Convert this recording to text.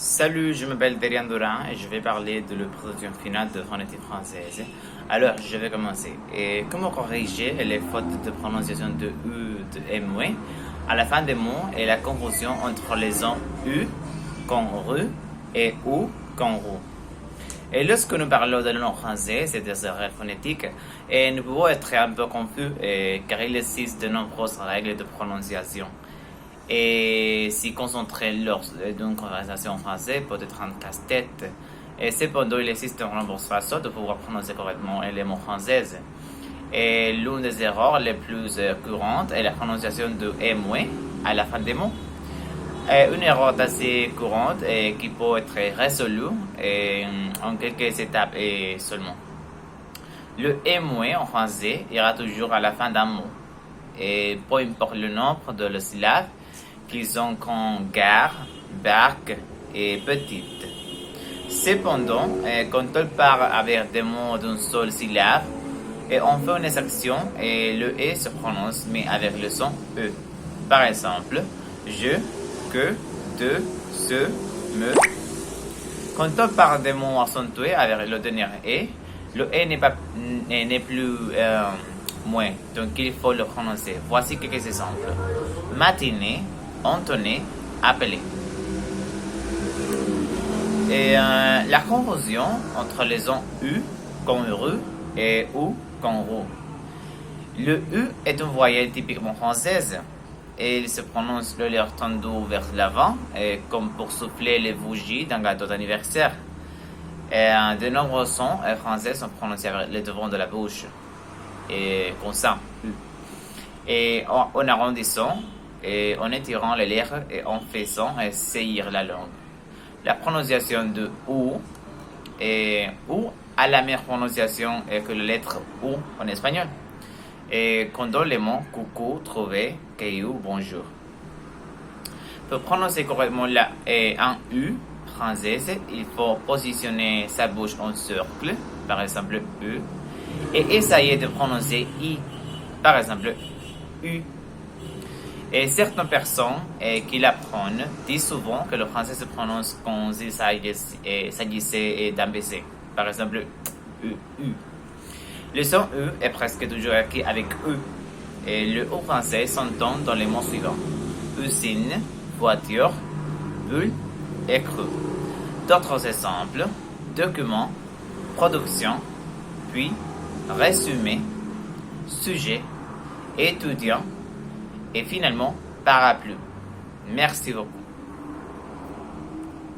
Salut, je m'appelle Derian Doran et je vais parler de la production finale de phonétique française. Alors, je vais commencer. Et comment corriger les fautes de prononciation de U, de M, à la fin des mots et la confusion entre les sons U, comme RU, et OU, comme ROU. Et lorsque nous parlons de la langue française, c'est des erreurs phonétiques, et nous pouvons être un peu confus car il existe de nombreuses règles de prononciation. Et s'y concentrer lors d'une conversation en français peut être un casse-tête. Et cependant, il existe de nombreuses façons de pouvoir prononcer correctement les mots français. Et l'une des erreurs les plus courantes est la prononciation de M à la fin des mots. Une erreur assez courante et qui peut être résolue en quelques étapes seulement. Le M en français ira toujours à la fin d'un mot. Et peu importe le nombre de syllabes qu'ils ont comme gare, barque et petite. Cependant, quand on parle avec des mots d'une seule syllabe, et on fait une exception et le E se prononce mais avec le son E. Par exemple, je, que, de, ce, me. Quand on parle des mots accentués avec le dernier E, le E n'est plus moins, donc il faut le prononcer. Voici quelques exemples. Matinée, entonné, appelé. Et la confusion entre les sons U comme RU et OU comme ROU. Le U est une voyelle typiquement française et il se prononce le lèvre tendu vers l'avant, comme pour souffler les bougies d'un gâteau d'anniversaire. Et de nombreux sons français sont prononcés avec le devant de la bouche, et comme ça. Et en arrondissant, et en étirant les lèvres et en faisant saillir la langue. La prononciation de OU a la meilleure prononciation que la lettre OU en espagnol. Et condole les mots coucou, trouver, caillou, bonjour. Pour prononcer correctement un U française, il faut positionner sa bouche en cercle, par exemple U, et essayer de prononcer I, par exemple U. Et certaines personnes qui l'apprennent disent souvent que le français se prononce comme s'il s'agissait d'un BC, par exemple U. Le son U est presque toujours écrit avec U. Et le U français s'entend dans les mots suivants: usine, voiture, bulle et cru. D'autres exemples: document, production, puis résumé, sujet, étudiant et finalement parapluie. Merci beaucoup.